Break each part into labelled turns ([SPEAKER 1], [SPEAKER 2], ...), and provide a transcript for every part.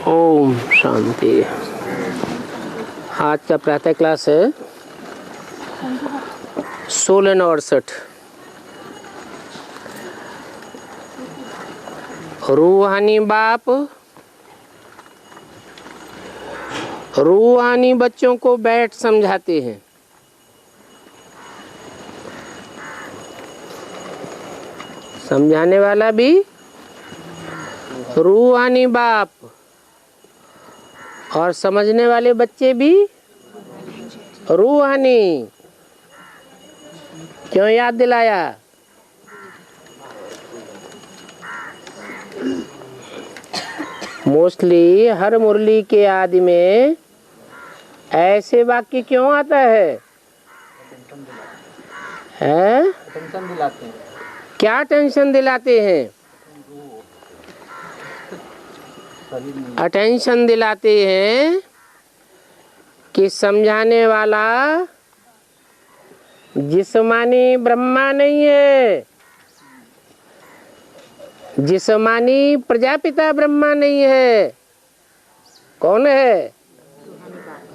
[SPEAKER 1] ओम शांति। आज का प्रातः क्लास है 1668। रूहानी बाप रूहानी बच्चों को बैठ समझाते हैं। समझाने वाला भी रूहानी बाप और समझने वाले बच्चे भी रूहानी। क्यों याद दिलाया? मोस्टली हर मुरली के आदि में ऐसे वाक्य क्यों आता है?
[SPEAKER 2] टेंशन दिलाते हैं।
[SPEAKER 1] क्या टेंशन दिलाते हैं? अटेंशन दिलाते हैं कि समझाने वाला जिस्मानी ब्रह्मा नहीं है, जिस्मानी प्रजापिता ब्रह्मा नहीं है। कौन है?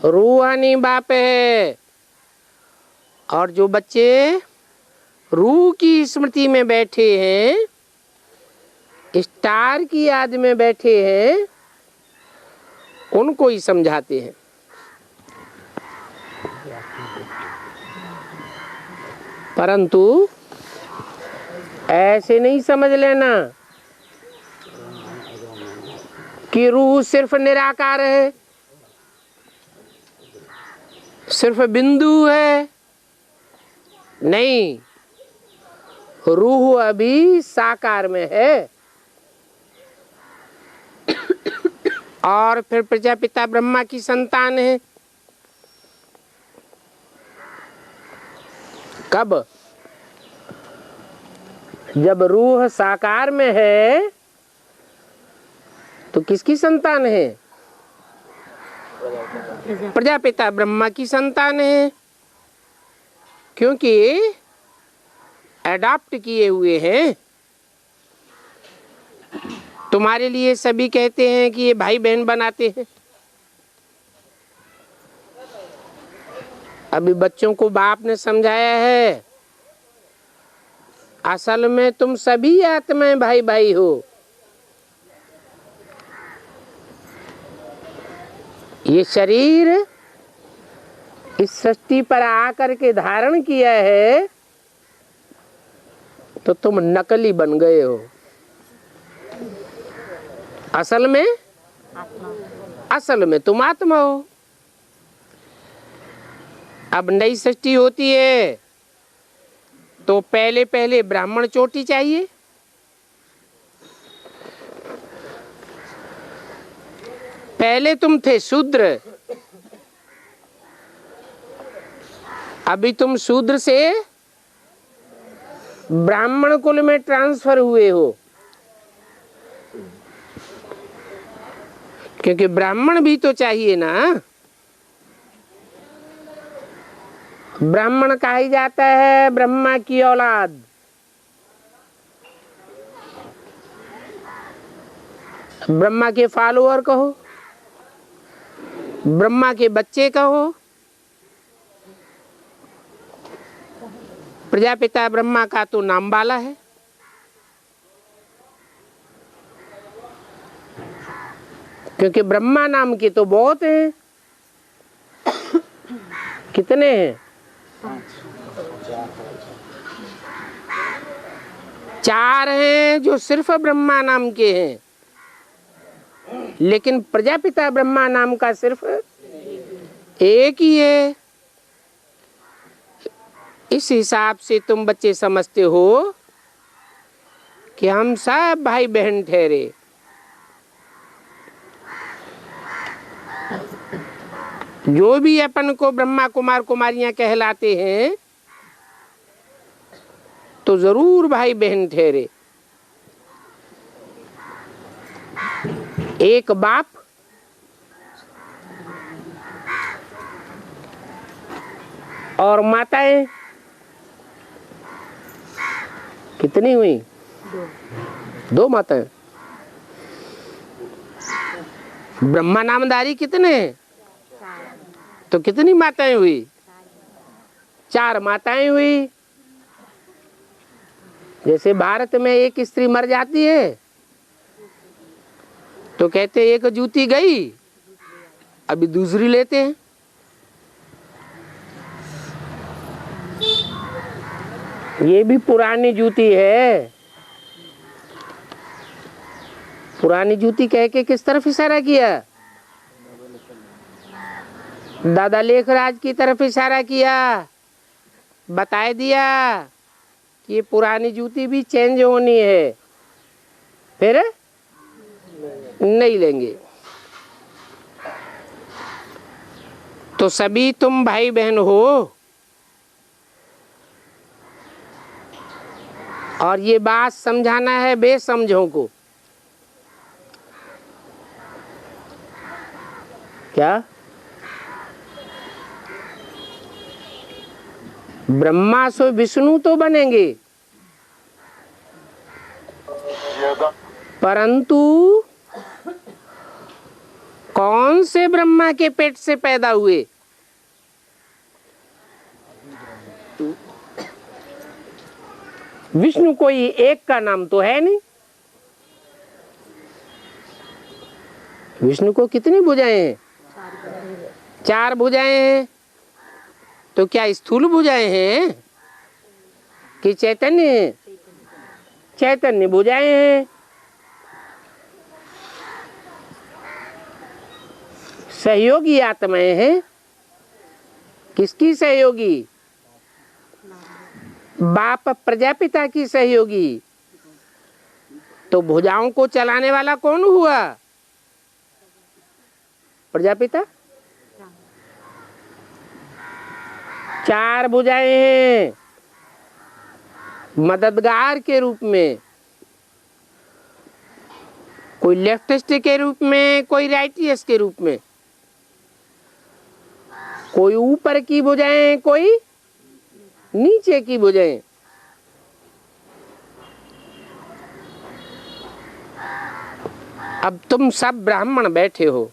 [SPEAKER 1] रूहानी बाप है। और जो बच्चे रूह की स्मृति में बैठे हैं, स्टार की याद में बैठे हैं, उनको ही समझाते हैं। परंतु ऐसे नहीं समझ लेना कि रूह सिर्फ निराकार है, सिर्फ बिंदु है। नहीं, रूह अभी साकार में है। और फिर प्रजापिता ब्रह्मा की संतान है। कब? जब रूह साकार में है तो किसकी संतान है? प्रजापिता ब्रह्मा की संतान है। क्योंकि अडॉप्ट किए हुए हैं। तुम्हारे लिए सभी कहते हैं कि ये भाई बहन बनाते हैं। अभी बच्चों को बाप ने समझाया है, असल में तुम सभी आत्माएं भाई भाई हो। ये शरीर इस सृष्टि पर आकर के धारण किया है तो तुम नकली बन गए हो। असल में तुम आत्मा हो। अब नई सृष्टि होती है तो पहले पहले ब्राह्मण चोटी चाहिए। पहले तुम थे शूद्र, अभी तुम शूद्र से ब्राह्मण कुल में ट्रांसफर हुए हो। क्योंकि ब्राह्मण भी तो चाहिए ना। ब्राह्मण कहा ही जाता है ब्रह्मा की औलाद। ब्रह्मा के फॉलोअर कहो, ब्रह्मा के बच्चे कहो। प्रजापिता ब्रह्मा का तो नाम वाला है। क्योंकि ब्रह्मा नाम के तो बहुत हैं। कितने हैं? 4 हैं जो सिर्फ ब्रह्मा नाम के हैं। लेकिन प्रजापिता ब्रह्मा नाम का सिर्फ एक ही है। इस हिसाब से तुम बच्चे समझते हो कि हम सब भाई बहन ठहरे। जो भी अपन को ब्रह्मा कुमार कुमारियां कहलाते हैं तो जरूर भाई बहन ठहरे। एक बाप और माताएं कितनी हुई? 2 माताएं। ब्रह्मा नामधारी कितने हैं? तो कितनी माताएं हुई? 4 माताएं हुई। जैसे भारत में एक स्त्री मर जाती है तो कहते एक जूती गई, अभी दूसरी लेते हैं। ये भी पुरानी जूती है। पुरानी जूती कह के किस तरफ इशारा किया? दादा लेखराज की तरफ इशारा किया, बताए दिया कि ये पुरानी जूती भी चेंज होनी है, फिर नहीं लेंगे। तो सभी तुम भाई बहन हो और ये बात समझाना है बेसमझों को। क्या? ब्रह्मा से विष्णु तो बनेंगे, परंतु कौन से ब्रह्मा के पेट से पैदा हुए? विष्णु कोई एक का नाम तो है नहीं। विष्णु को कितनी भुजाएं हैं? 4 भुजाएं हैं। तो क्या स्थूल भुजाएं हैं कि चैतन्य है? चैतन्य भुजाएं हैं। सहयोगी आत्माएं हैं। किसकी सहयोगी? बाप प्रजापिता की सहयोगी। तो भुजाओं को चलाने वाला कौन हुआ? प्रजापिता। 4 भुजाएं हैं मददगार के रूप में, कोई लेफ्टिस्ट के रूप में, कोई राइटियस के रूप में, कोई ऊपर की भुजाएं, कोई नीचे की भुजाएं। अब तुम सब ब्राह्मण बैठे हो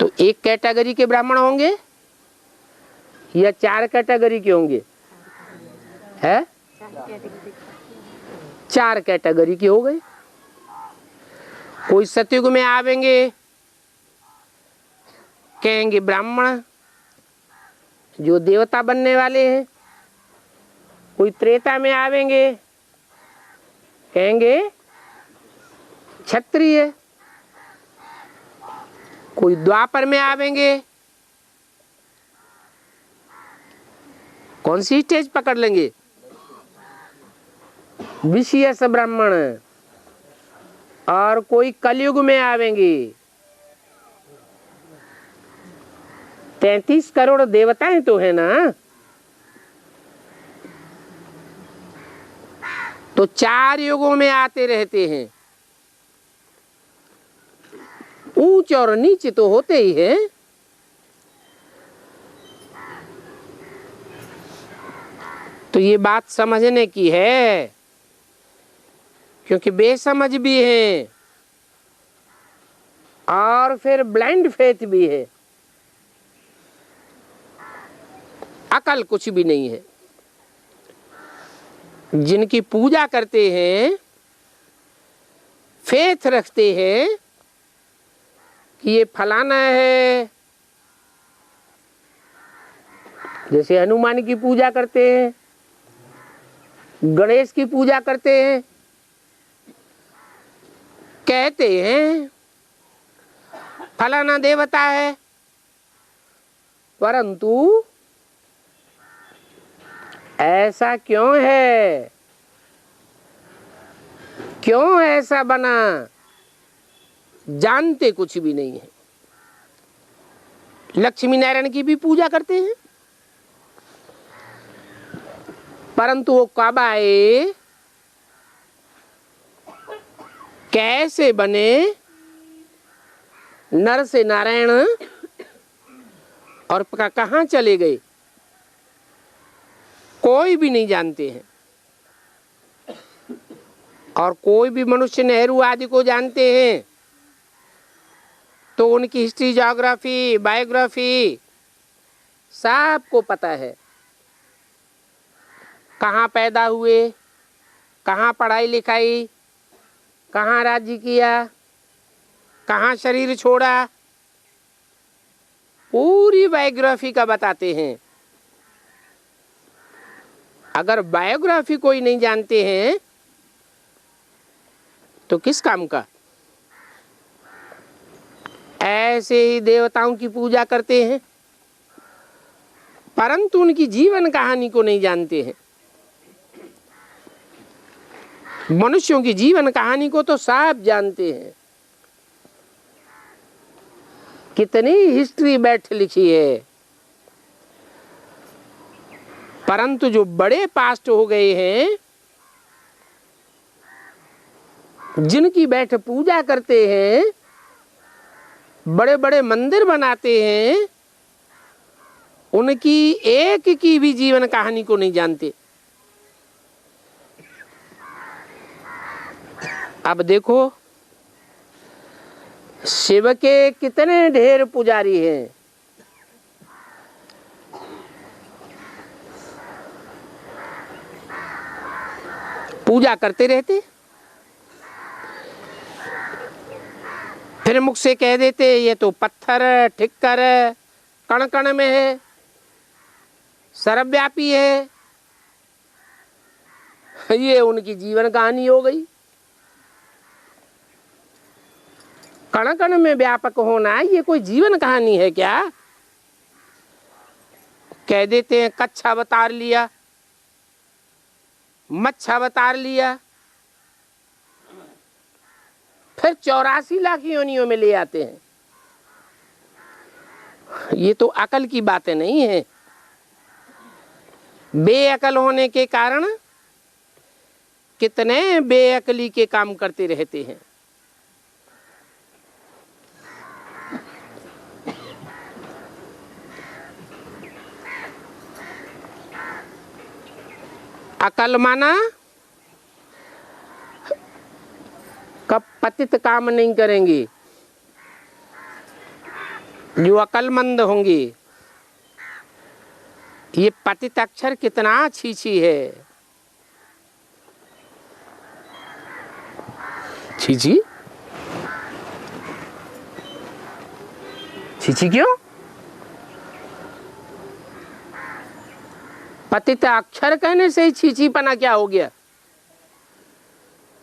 [SPEAKER 1] तो एक कैटेगरी के ब्राह्मण होंगे या 4 कैटेगरी के होंगे? है 4 कैटेगरी के हो गए। कोई सतयुग में आवेंगे, कहेंगे ब्राह्मण जो देवता बनने वाले हैं। कोई त्रेता में आवेंगे, कहेंगे क्षत्रिय। कोई द्वापर में आवेंगे, कौन सी स्टेज पकड़ लेंगे? विशेष ब्राह्मण। और कोई कलयुग में आवेंगे। 33 करोड़ देवताएं तो है ना, तो 4 युगों में आते रहते हैं। ऊंच और नीच तो होते ही हैं। तो ये बात समझने की है, क्योंकि बेसमझ भी है और फिर ब्लाइंड फेथ भी है। अकल कुछ भी नहीं है। जिनकी पूजा करते हैं, फेथ रखते हैं कि ये फलाना है, जैसे हनुमान की पूजा करते हैं, गणेश की पूजा करते हैं, कहते हैं फलाना देवता है, परंतु ऐसा क्यों है, क्यों ऐसा बना, जानते कुछ भी नहीं है। लक्ष्मी नारायण की भी पूजा करते हैं, परंतु वो कब आए, कैसे बने, नर से नारायण और कहाँ चले गए, कोई भी नहीं जानते हैं। और कोई भी मनुष्य नेहरू आदि को जानते हैं तो उनकी हिस्ट्री, ज्योग्राफी, बायोग्राफी सबको पता है। कहाँ पैदा हुए, कहाँ पढ़ाई लिखाई, कहाँ राज्य किया, कहाँ शरीर छोड़ा, पूरी बायोग्राफी का बताते हैं। अगर बायोग्राफी कोई नहीं जानते हैं तो किस काम का? ऐसे ही देवताओं की पूजा करते हैं परंतु उनकी जीवन कहानी को नहीं जानते हैं। मनुष्यों की जीवन कहानी को तो सब जानते हैं, कितनी हिस्ट्री बैठ लिखी है, परंतु जो बड़े पास्ट हो गए हैं, जिनकी बैठ पूजा करते हैं, बड़े बड़े मंदिर बनाते हैं, उनकी एक की भी जीवन कहानी को नहीं जानते। अब देखो शिव के कितने ढेर पुजारी हैं, पूजा करते रहते, फिर मुख से कह देते ये तो पत्थर ठिक्कर कण कण में है, सर्वव्यापी है। ये उनकी जीवन कहानी हो गई। कण कण में व्यापक होना ये कोई जीवन कहानी है क्या? कह देते हैं कच्छ अवतार लिया, मच्छ अवतार लिया, फिर 84 लाख योनियों में ले आते हैं। ये तो अकल की बातें नहीं है। बेअकल होने के कारण कितने बेअकली के काम करते रहते हैं। अकल माना कब पतित काम नहीं करेंगे। जो अकलमंद होंगे, ये पतित अक्षर कितना छीछी है। छीछी छीछी क्यों? पतित अक्षर कहने से ही छीछीपना क्या हो गया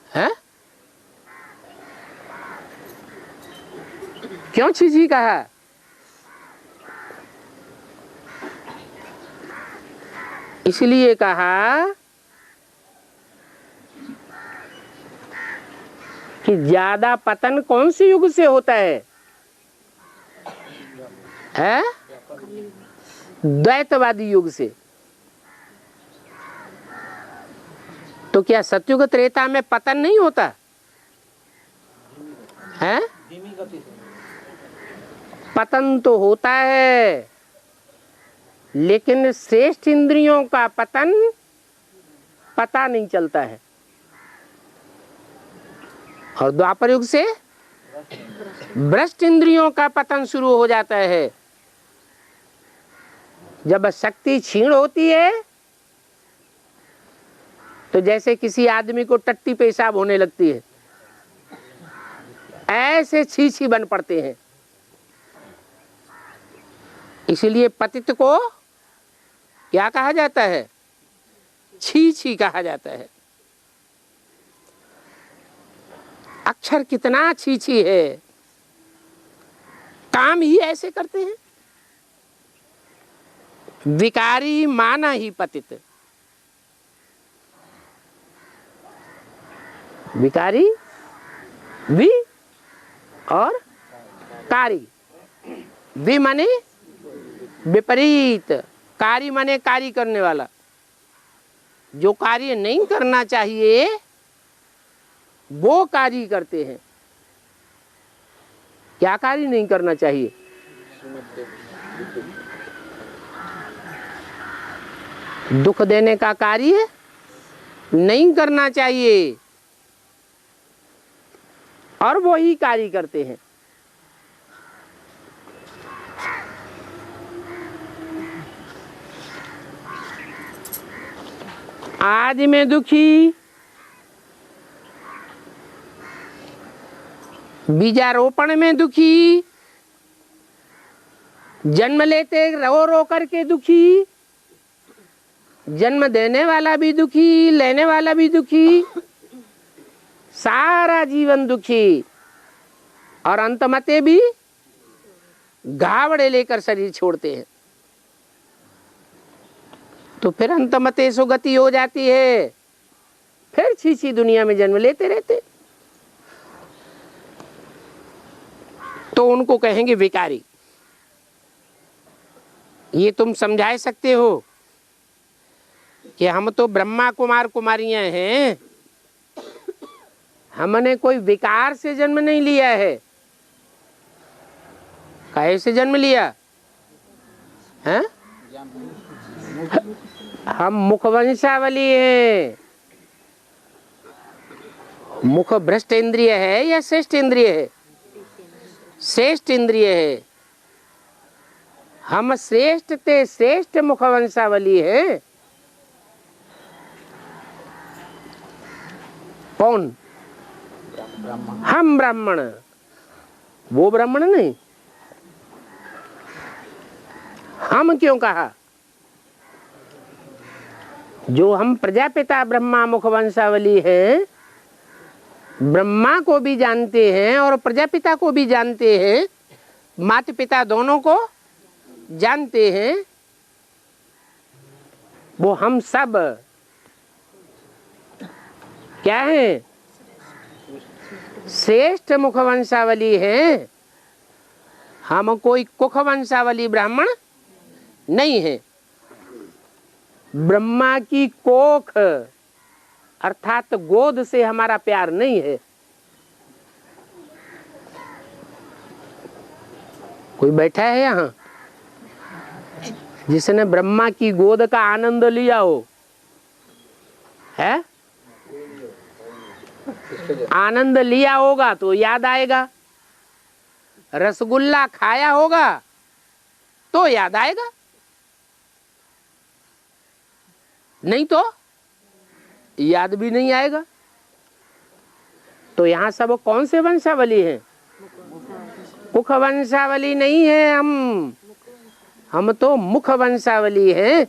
[SPEAKER 1] है? क्यों छीछी कहा? इसलिए कहा कि ज्यादा पतन कौन से युग से होता है? द्वैतवादी युग से। तो क्या सतयुग त्रेता में पतन नहीं होता है? पतन तो होता है, लेकिन श्रेष्ठ इंद्रियों का पतन पता नहीं चलता है। और द्वापर युग से भ्रष्ट इंद्रियों का पतन शुरू हो जाता है। जब शक्ति क्षीण होती है तो जैसे किसी आदमी को टट्टी पेशाब होने लगती है, ऐसे छीछी बन पड़ते हैं। इसलिए पतित को क्या कहा जाता है? छीछी कहा जाता है। अक्षर कितना छीछी है, काम ही ऐसे करते हैं। विकारी माना ही पतित। विकारी वि और कारी। वि माने विपरीत, कारी माने कार्य करने वाला। जो कार्य नहीं करना चाहिए वो कार्य करते हैं। क्या कार्य नहीं करना चाहिए? दुख देने का कार्य नहीं करना चाहिए। और वो ही कार्य करते हैं। आज मैं दुखी, बीजारोपण में दुखी, जन्म लेते रो रो करके दुखी, जन्म देने वाला भी दुखी, लेने वाला भी दुखी, सारा जीवन दुखी, और अंतमते भी घावड़े लेकर शरीर छोड़ते हैं। तो फिर अंतमते सो गति हो जाती है, फिर छीछी दुनिया में जन्म लेते रहते। तो उनको कहेंगे विकारी। ये तुम समझा सकते हो कि हम तो ब्रह्मा कुमार कुमारियां हैं, हमने कोई विकार से जन्म नहीं लिया है। कैसे जन्म लिया है? हम मुखवंशावली हैं। मुख भ्रष्ट इंद्रिय है या श्रेष्ठ इंद्रिय है? श्रेष्ठ इंद्रिय है। हम श्रेष्ठ ते श्रेष्ठ मुखवंशावली है। कौन? हम ब्राह्मण, वो ब्राह्मण नहीं। हम क्यों कहा? जो हम प्रजापिता ब्रह्मा मुखवंशावली हैं, ब्रह्मा को भी जानते हैं और प्रजापिता को भी जानते हैं, माता पिता दोनों को जानते हैं, वो हम सब क्या हैं? श्रेष्ठ मुखवंशावली हैं। हम कोई कुखवंशावली ब्राह्मण नहीं है। ब्रह्मा की कोख अर्थात गोद से हमारा प्यार नहीं है। कोई बैठा है यहाँ जिसने ब्रह्मा की गोद का आनंद लिया हो? है? आनंद लिया होगा तो याद आएगा, रसगुल्ला खाया होगा तो याद आएगा, नहीं तो याद भी नहीं आएगा। तो यहाँ सब कौन से वंशावली हैं? मुख वंशावली नहीं है। हम तो मुख वंशावली हैं,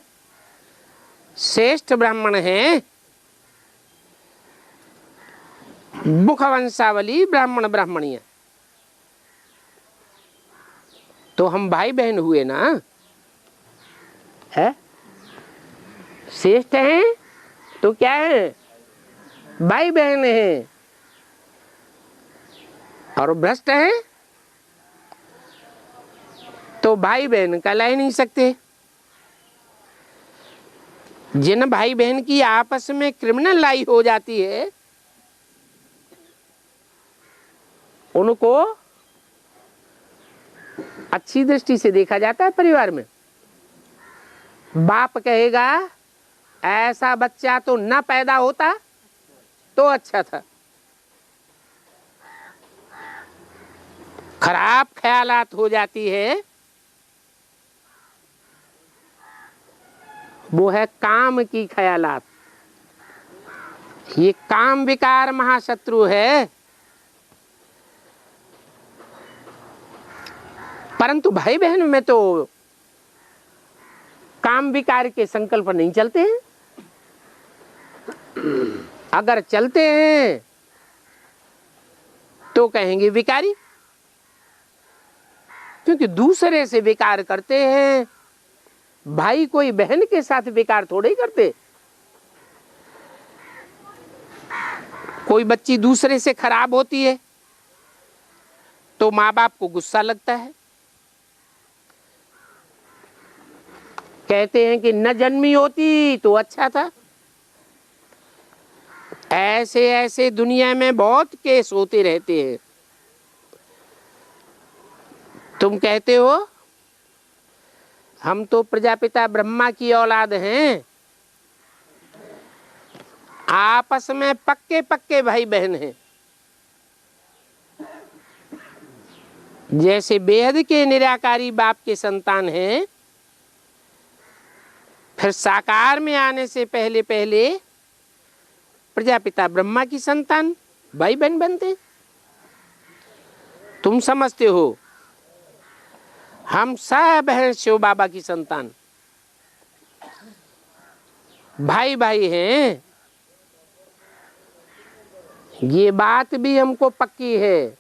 [SPEAKER 1] श्रेष्ठ ब्राह्मण हैं। मुख वंशावली ब्राह्मण ब्राह्मणियां। तो हम भाई बहन हुए ना, है? श्रेष्ठ हैं तो क्या है? भाई बहन हैं। और भ्रष्ट हैं तो भाई बहन कहला ही नहीं सकते। जिन भाई बहन की आपस में क्रिमिनल लाई हो जाती है, उनको अच्छी दृष्टि से देखा जाता है परिवार में। बाप कहेगा ऐसा बच्चा तो न पैदा होता तो अच्छा था। खराब ख्यालात हो जाती है, वो है काम की ख्यालात। ये काम विकार महाशत्रु है। परंतु भाई बहन में तो काम विकार के संकल्प नहीं चलते हैं। अगर चलते हैं तो कहेंगे विकारी, क्योंकि दूसरे से विकार करते हैं। भाई कोई बहन के साथ विकार थोड़े ही करते। कोई बच्ची दूसरे से खराब होती है तो माँ बाप को गुस्सा लगता है, कहते हैं कि न जन्मी होती तो अच्छा था। ऐसे ऐसे दुनिया में बहुत केस होते रहते हैं। तुम कहते हो हम तो प्रजापिता ब्रह्मा की औलाद हैं, आपस में पक्के पक्के भाई बहन हैं। जैसे बेहद के निराकारी बाप के संतान हैं, फिर साकार में आने से पहले पहले प्रजापिता ब्रह्मा की संतान भाई बहन बनते। तुम समझते हो हम सब हैं शिव बाबा की संतान, भाई भाई हैं। ये बात भी हमको पक्की है।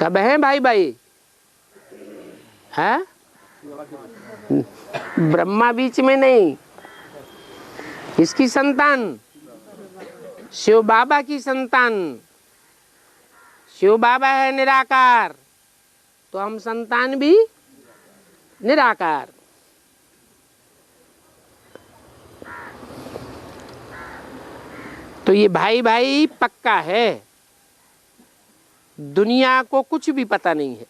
[SPEAKER 1] कब हैं भाई भाई? है ब्रह्मा बीच में नहीं, इसकी संतान शिव बाबा की संतान। शिव बाबा है निराकार, तो हम संतान भी निराकार। तो ये भाई भाई पक्का है, दुनिया को कुछ भी पता नहीं है।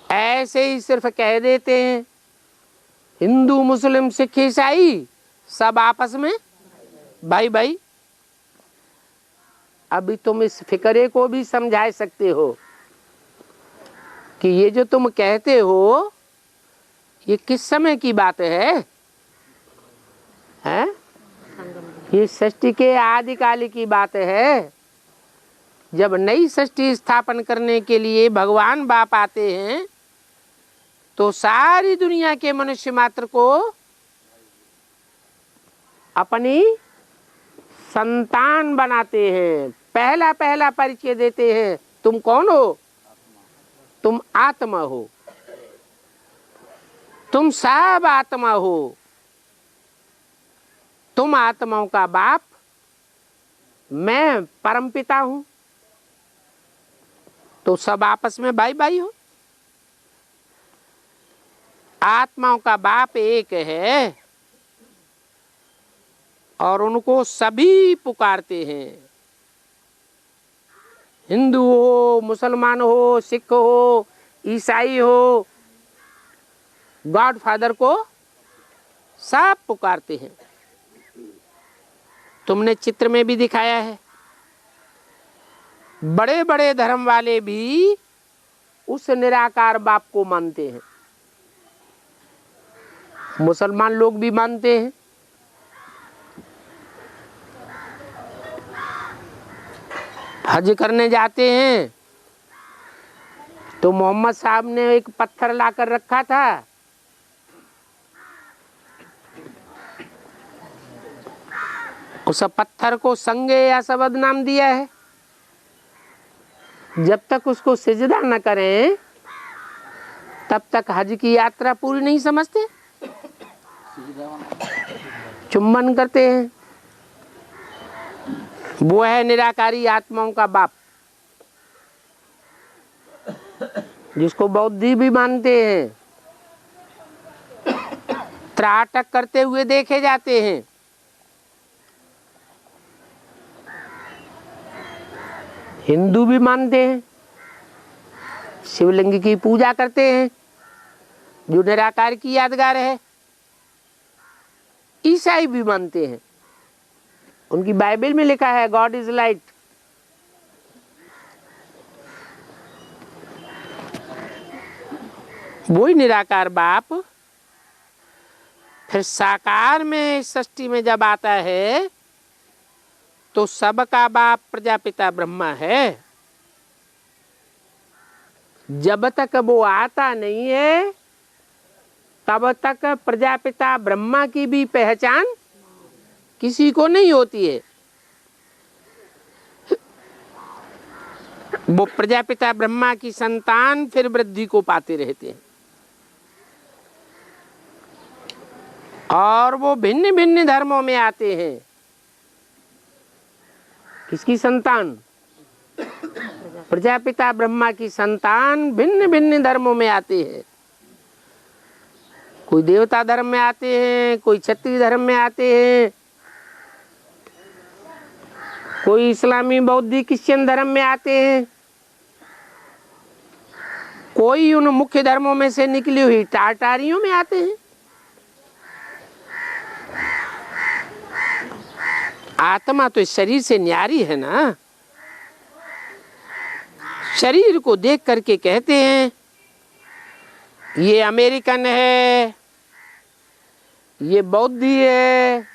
[SPEAKER 1] ऐसे ही सिर्फ कह देते हैं हिंदू मुस्लिम सिख ईसाई सब आपस में भाई भाई। अभी तुम इस फिक्रे को भी समझा सकते हो कि ये जो तुम कहते हो ये किस समय की बात है? हैं? ये सृष्टि के आदिकाल की बात है। जब नई सृष्टि स्थापन करने के लिए भगवान बाप आते हैं तो सारी दुनिया के मनुष्य मात्र को अपनी संतान बनाते हैं। पहला पहला परिचय देते हैं, तुम कौन हो? तुम आत्मा हो, तुम सब आत्मा हो, तुम आत्माओं का बाप, मैं परमपिता हूं। तो सब आपस में भाई भाई हो। आत्माओं का बाप एक है और उनको सभी पुकारते हैं। हिंदू हो, मुसलमान हो, सिख हो, ईसाई हो, गॉड फादर को सब पुकारते हैं। तुमने चित्र में भी दिखाया है। बड़े बड़े धर्म वाले भी उस निराकार बाप को मानते हैं। मुसलमान लोग भी मानते हैं। हज करने जाते हैं तो मोहम्मद साहब ने एक पत्थर लाकर रखा था, उस पत्थर को संगे या सबद नाम दिया है। जब तक उसको सिजदा न करें तब तक हज की यात्रा पूरी नहीं समझते। चुम्बन करते हैं। वो है निराकारी आत्माओं का बाप, जिसको बौद्धि भी मानते हैं। त्राटक करते हुए देखे जाते हैं। हिंदू भी मानते हैं, शिवलिंग की पूजा करते हैं जो निराकार की यादगार है। ईसाई भी मानते हैं, उनकी बाइबल में लिखा है गॉड इज लाइट। वही निराकार बाप फिर साकार में सृष्टि में जब आता है तो सबका बाप प्रजापिता ब्रह्मा है। जब तक वो आता नहीं है तब तक प्रजापिता ब्रह्मा की भी पहचान किसी को नहीं होती है। वो प्रजापिता ब्रह्मा की संतान फिर वृद्धि को पाते रहते हैं और वो भिन्न भिन्न धर्मों में आते हैं। किसकी संतान? प्रजापिता ब्रह्मा की संतान भिन्न भिन्न धर्मों में आते हैं। कोई देवता धर्म में आते हैं, कोई क्षत्रिय धर्म में आते हैं, कोई इस्लामी बौद्धी क्रिश्चियन धर्म में आते हैं, कोई उन मुख्य धर्मों में से निकली हुई टाटारियों में आते हैं। आत्मा तो इस शरीर से न्यारी है ना। शरीर को देख करके कहते हैं ये अमेरिकन है, ये बौद्धि है,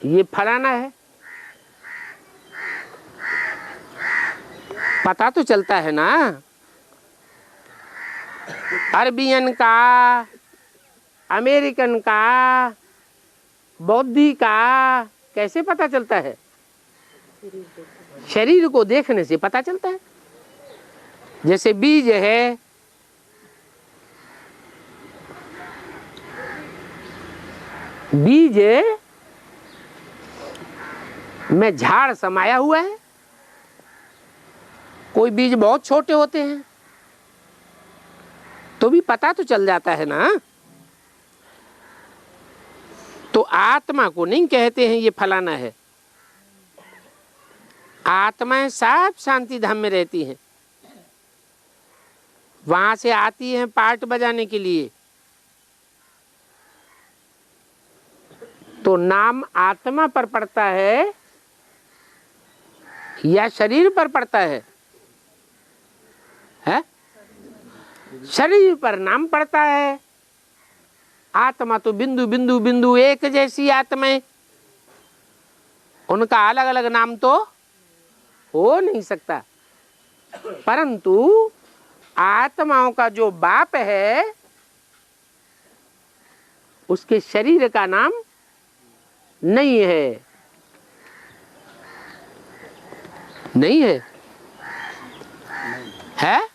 [SPEAKER 1] ये फलाना है। पता तो चलता है ना। अरबियन का, अमेरिकन का, बौद्धि का कैसे पता चलता है? शरीर को देखने से पता चलता है। जैसे बीज है, बीज में झाड़ समाया हुआ है। कोई बीज बहुत छोटे होते हैं तो भी पता तो चल जाता है ना। तो आत्मा को नहीं कहते हैं ये फलाना है। आत्माएं सब शांति धाम में रहती हैं, वहां से आती हैं पार्ट बजाने के लिए। तो नाम आत्मा पर पड़ता है या शरीर पर पड़ता है? है? शरीर पर नाम पड़ता है। आत्मा तो बिंदु बिंदु बिंदु एक जैसी आत्माएं, उनका अलग अलग नाम तो हो नहीं सकता। परंतु आत्माओं का जो बाप है उसके शरीर का नाम नहीं है। नहीं है? है?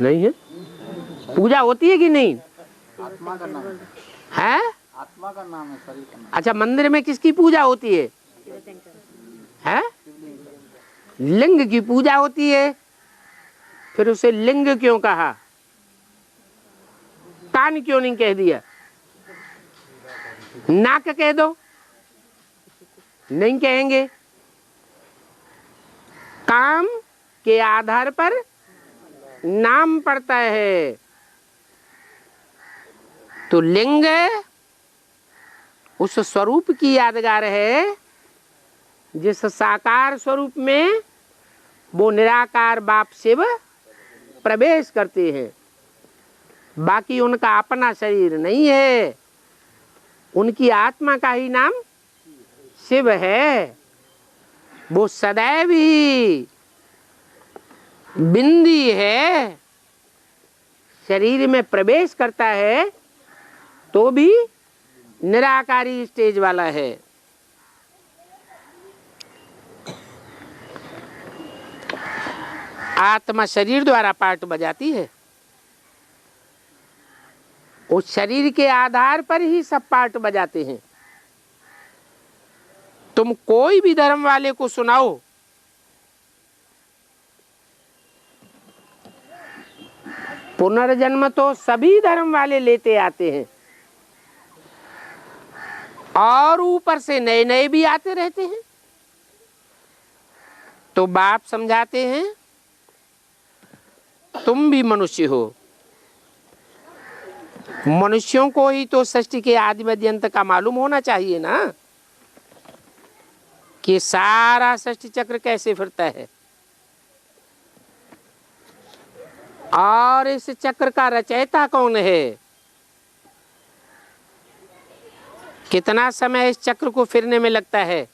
[SPEAKER 1] नहीं है? पूजा होती है कि नहीं?
[SPEAKER 2] आत्मा का नाम
[SPEAKER 1] है?
[SPEAKER 2] आत्मा का नाम है, शरीर का नाम।
[SPEAKER 1] अच्छा, मंदिर में किसकी पूजा होती है? है? लिंग की पूजा होती है। फिर उसे लिंग क्यों कहा? कान क्यों नहीं कह दिया? नाक कह दो, नहीं कहेंगे। काम के आधार पर नाम पड़ता है। तो लिंग उस स्वरूप की यादगार है जिस साकार स्वरूप में वो निराकार बाप शिव प्रवेश करते हैं। बाकी उनका अपना शरीर नहीं है, उनकी आत्मा का ही नाम शिव है। वो सदैव ही बिंदी है, शरीर में प्रवेश करता है तो भी निराकारी स्टेज वाला है। आत्मा शरीर द्वारा पार्ट बजाती है, उस शरीर के आधार पर ही सब पार्ट बजाते हैं। तुम कोई भी धर्म वाले को सुनाओ, पुनर्जन्म तो सभी धर्म वाले लेते आते हैं और ऊपर से नए नए भी आते रहते हैं। तो बाप समझाते हैं तुम भी मनुष्य हो। मनुष्यों को ही तो सृष्टि के आदि मध्य अंत का मालूम होना चाहिए ना, कि सारा सृष्टि चक्र कैसे फिरता है और इस चक्र का रचयिता कौन है। कितना समय इस चक्र को फिरने में लगता है,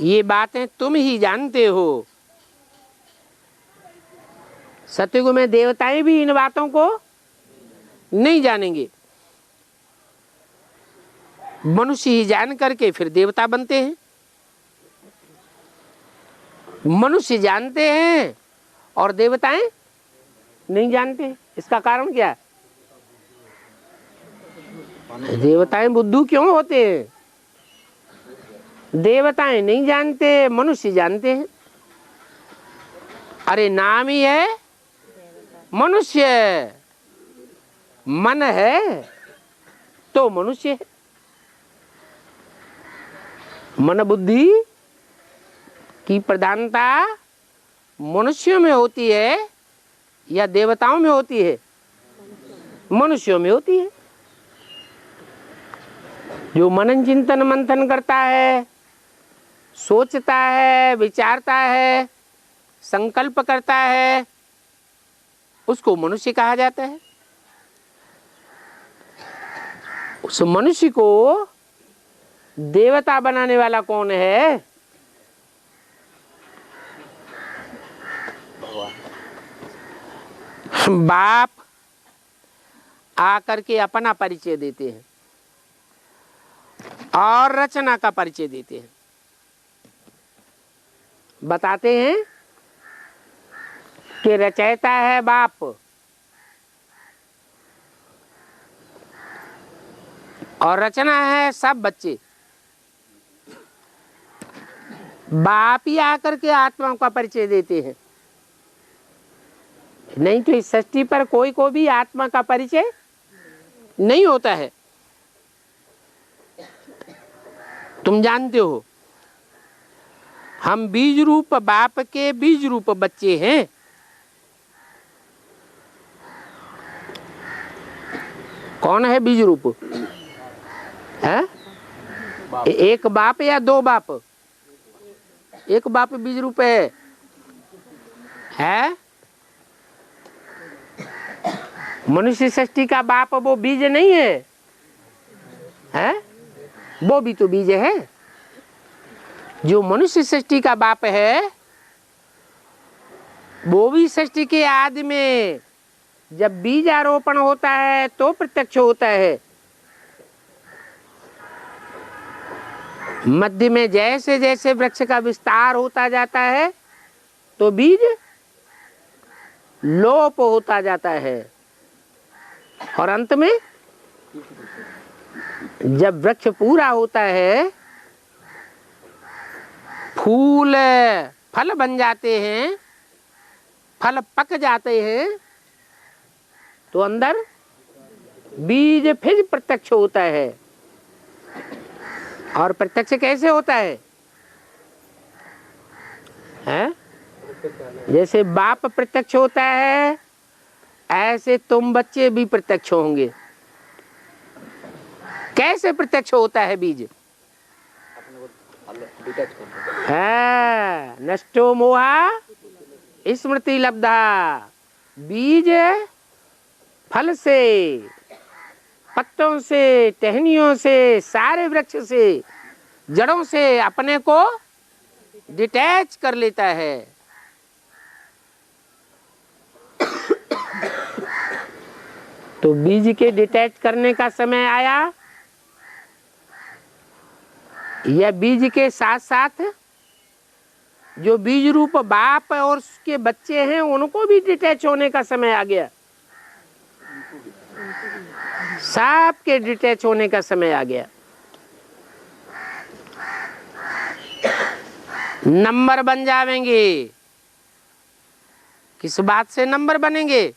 [SPEAKER 1] ये बातें तुम ही जानते हो। सतयुग में देवताएं भी इन बातों को नहीं जानेंगे। मनुष्य ही जान करके फिर देवता बनते हैं। मनुष्य जानते हैं और देवताएं नहीं जानते। इसका कारण क्या है? देवताएं बुद्धू क्यों होते हैं? देवताएं नहीं जानते, मनुष्य जानते हैं। अरे नाम ही है मनुष्य, मन है तो मनुष्य है। मन बुद्धि की प्रधानता मनुष्यों में होती है या देवताओं में होती है? मनुष्यों में होती है। जो मनन चिंतन मंथन करता है, सोचता है, विचारता है, संकल्प करता है, उसको मनुष्य कहा जाता है। उस मनुष्य को देवता बनाने वाला कौन है? बाप आकर के अपना परिचय देते हैं और रचना का परिचय देते हैं। बताते हैं कि रचयिता है बाप और रचना है सब बच्चे। बाप ही आकर के आत्मा का परिचय देते हैं, नहीं तो इस सृष्टि पर कोई को भी आत्मा का परिचय नहीं होता है। तुम जानते हो हम बीज रूप बाप के बीज रूप बच्चे हैं। कौन है बीज रूप? है एक बाप या दो बाप? एक बाप बीज रूप है? मनुष्य सृष्टि का बाप वो बीज नहीं है, है? वो भी तो बीज है। जो मनुष्य सृष्टि का बाप है वो भी सृष्टि के आदि में जब बीज आरोपण होता है तो प्रत्यक्ष होता है। मध्य में जैसे जैसे वृक्ष का विस्तार होता जाता है तो बीज लोप होता जाता है और अंत में जब वृक्ष पूरा होता है, फूल फल बन जाते हैं, फल पक जाते हैं, तो अंदर बीज फिर प्रत्यक्ष होता है। और प्रत्यक्ष कैसे होता है? हैं? जैसे बाप प्रत्यक्ष होता है ऐसे तुम बच्चे भी प्रत्यक्ष होंगे। कैसे प्रत्यक्ष होता है बीज? है नष्टो मोहा स्मृति लब्धा। बीज फल से, पत्तों से, टहनियों से, सारे वृक्ष से, जड़ों से अपने को डिटैच कर लेता है। तो बीज के डिटैच करने का समय आया या बीज के साथ साथ जो बीज रूप बाप और उसके बच्चे हैं उनको भी डिटैच होने का समय आ गया। सब के डिटैच होने का समय आ गया। नंबर बन जावेंगे। किस बात से नंबर बनेंगे?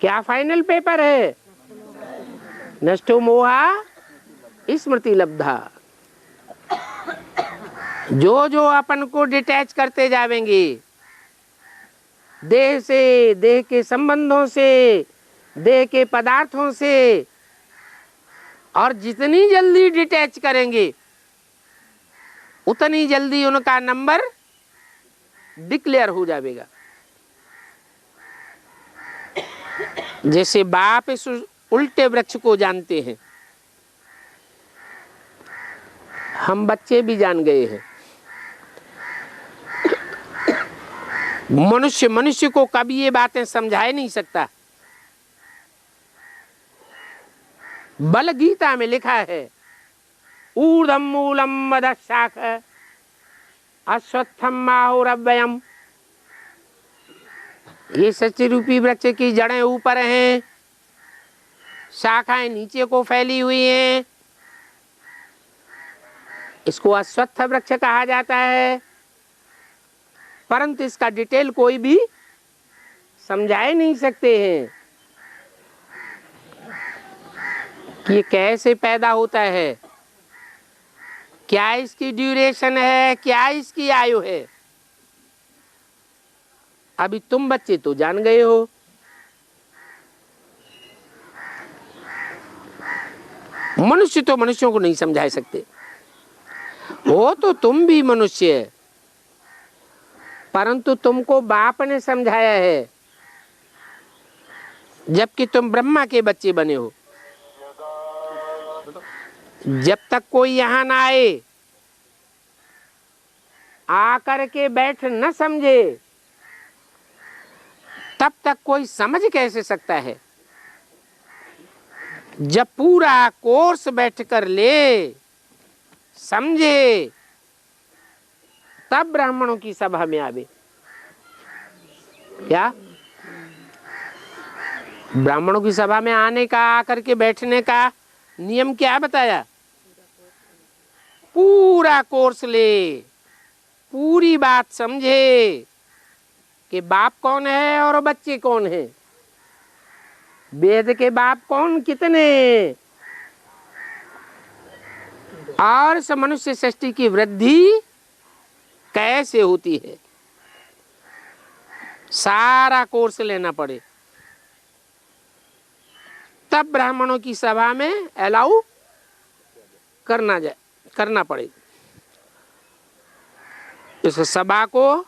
[SPEAKER 1] क्या फाइनल पेपर है? नष्टो मोहा स्मृति लब्धा। जो जो अपन को डिटैच करते जावेंगे, देह से, देह के संबंधों से, देह के पदार्थों से, और जितनी जल्दी डिटैच करेंगे उतनी जल्दी उनका नंबर डिक्लेयर हो जाएगा। जैसे बाप इस उल्टे वृक्ष को जानते हैं, हम बच्चे भी जान गए हैं। मनुष्य मनुष्य को कभी ये बातें समझा ही नहीं सकता। बल गीता में लिखा है ऊर्ध्वं मूलम अधः शाखा अश्वत्थम माहुरव्ययम्। ये सच्चे रूपी वृक्ष की जड़ें ऊपर हैं, शाखाएं नीचे को फैली हुई हैं। इसको अश्वत्थ वृक्ष कहा जाता है, परंतु इसका डिटेल कोई भी समझा ही नहीं सकते हैं कि ये कैसे पैदा होता है, क्या इसकी ड्यूरेशन है, क्या इसकी आयु है। अभी तुम बच्चे तो जान गए हो। मनुष्य तो मनुष्यों को नहीं समझा सकते। हो तो तुम भी मनुष्य, परंतु तुमको बाप ने समझाया है, जबकि तुम ब्रह्मा के बच्चे बने हो। जब तक कोई यहाँ ना आए, आकर के बैठ न समझे, तब तक कोई समझ कैसे सकता है। जब पूरा कोर्स बैठ कर ले, समझे, तब ब्राह्मणों की सभा में आवे। क्या ब्राह्मणों की सभा में आने का, आकर के बैठने का नियम क्या बताया? पूरा कोर्स ले, पूरी बात समझे कि बाप कौन है और बच्चे कौन है, वेद के बाप कौन कितने, और इस मनुष्य सृष्टि की वृद्धि कैसे होती है, सारा कोर्स लेना पड़े, तब ब्राह्मणों की सभा में अलाउ करना पड़े। इस सभा को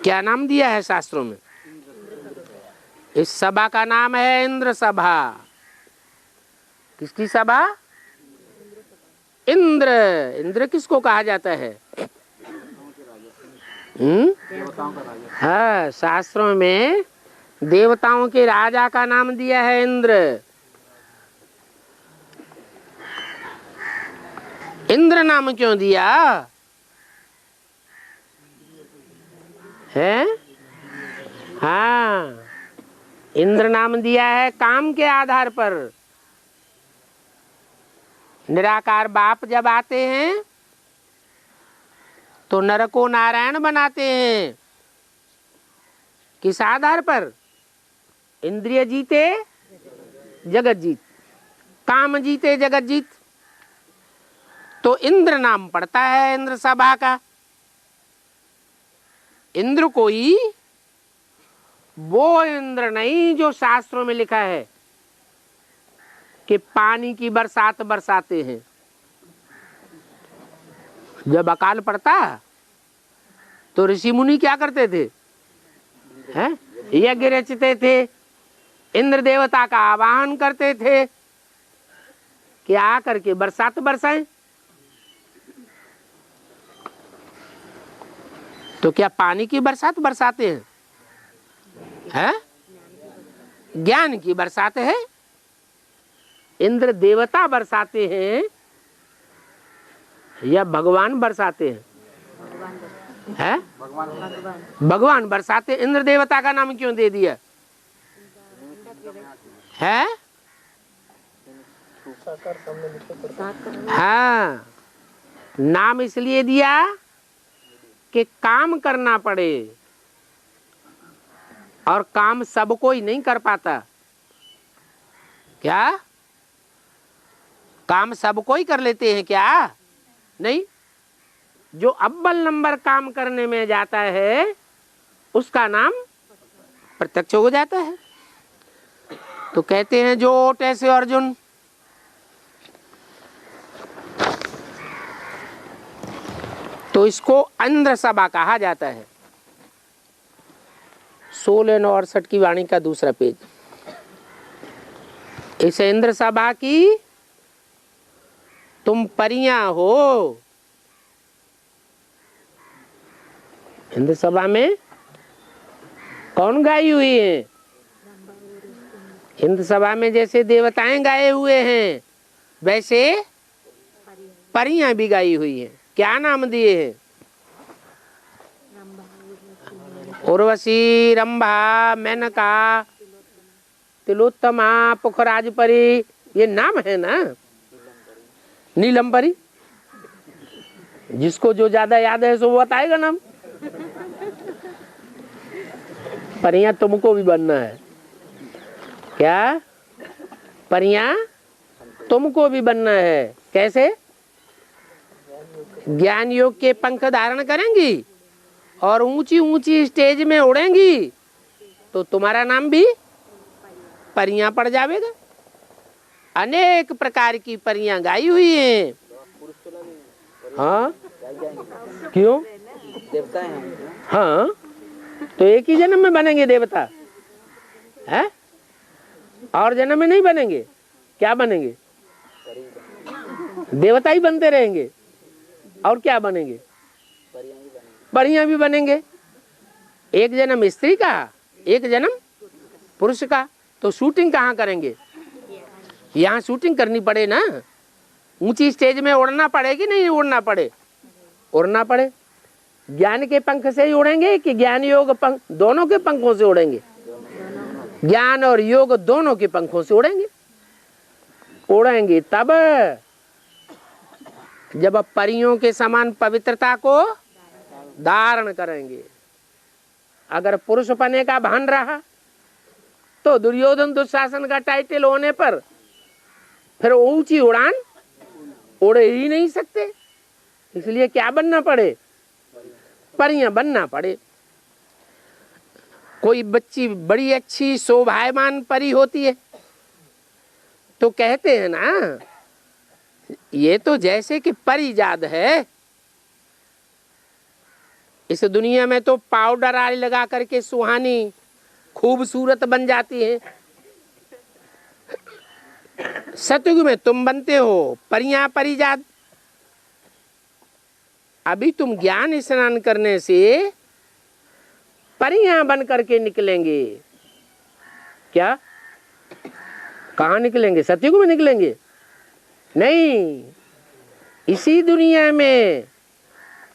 [SPEAKER 1] क्या नाम दिया है शास्त्रों में? इस सभा का नाम है इंद्र सभा। किसकी सभा? इंद्र। इंद्र किसको कहा जाता है?
[SPEAKER 2] देवताओं का राजा।
[SPEAKER 1] हाँ, शास्त्रों में देवताओं के राजा का नाम दिया है इंद्र। इंद्र नाम क्यों दिया है? हाँ, इंद्र नाम दिया है काम के आधार पर। निराकार बाप जब आते हैं तो नर को नारायण बनाते हैं। किस आधार पर? इंद्रिय जीते जगत जीत, काम जीते जगत जीत। तो इंद्र नाम पड़ता है इंद्र सभा का। इंद्र कोई वो इंद्र नहीं जो शास्त्रों में लिखा है कि पानी की बरसात बरसाते हैं। जब अकाल पड़ता तो ऋषि मुनि क्या करते थे? हैं? यज्ञ रचते थे, इंद्र देवता का आवाहन करते थे कि आकर के बरसात बरसाएं। तो क्या पानी की बरसात बरसाते हैं? हैं? ज्ञान की बरसात है। इंद्र देवता बरसाते हैं या भगवान बरसाते हैं? हैं? भगवान बरसाते। इंद्र देवता का नाम क्यों दे दिया है? हाँ, नाम इसलिए दिया कि काम करना पड़े, और काम सब कोई नहीं कर पाता। क्या काम सब कोई कर लेते हैं क्या? नहीं। जो अव्वल नंबर काम करने में जाता है उसका नाम प्रत्यक्ष हो जाता है। तो कहते हैं जो ओट ऐसे अर्जुन। तो इसको इंद्र सभा कहा जाता है। 1668 की वाणी का दूसरा पेज। इस इंद्र सभा की तुम परियां हो। इंद्र सभा में कौन गाई हुई है? इंद्र सभा में जैसे देवताएं गाए हुए हैं वैसे परियां भी गाई हुई हैं। क्या नाम दिए हैं? उर्वशी, रंभा, मेनका, तिलोत्तमा, पुखराजपरी, ये नाम है ना। नीलम्बरी, जिसको जो ज्यादा याद है सो वो बताएगा नाम। परियां तुमको भी बनना है। क्या? परियां तुमको भी बनना है। कैसे? ज्ञान योग के पंख धारण करेंगी और ऊंची ऊंची स्टेज में उड़ेंगी तो तुम्हारा नाम भी परियां पड़ जाएगा। अनेक प्रकार की परियां गाई हुई हैं। हाँ, क्यों?
[SPEAKER 2] देवता हैं।
[SPEAKER 1] हाँ, तो एक ही जन्म में बनेंगे देवता है, और जन्म में नहीं बनेंगे। क्या बनेंगे? देवता ही बनते रहेंगे। और क्या बनेंगे? परियां भी बनेंगे। एक जन्म स्त्री का, एक जन्म पुरुष का। तो शूटिंग कहाँ करेंगे? यहाँ शूटिंग करनी पड़े ना। ऊंची स्टेज में उड़ना पड़े कि नहीं उड़ना पड़े? उड़ना पड़े। ज्ञान के पंख से ही उड़ेंगे कि ज्ञान योग पंख, दोनों के पंखों से उड़ेंगे? ज्ञान और योग दोनों के पंखों से उड़ेंगे। उड़ेंगे तब जब परियों के समान पवित्रता को धारण करेंगे। अगर पुरुष पने का भान रहा तो दुर्योधन दुशासन का टाइटल होने पर फिर ऊंची उड़ान उड़ ही नहीं सकते। इसलिए क्या बनना पड़े? परियां बनना पड़े। कोई बच्ची बड़ी अच्छी शोभायमान परी होती है तो कहते हैं ना, ये तो जैसे कि परिजाद है। इस दुनिया में तो पाउडर आदि लगा करके सुहानी खूबसूरत बन जाती है। सतयुग में तुम बनते हो परियां परिजात। अभी तुम ज्ञान स्नान करने से परियां बन करके निकलेंगे। क्या? कहाँ निकलेंगे? सतयुग में निकलेंगे? नहीं, इसी दुनिया में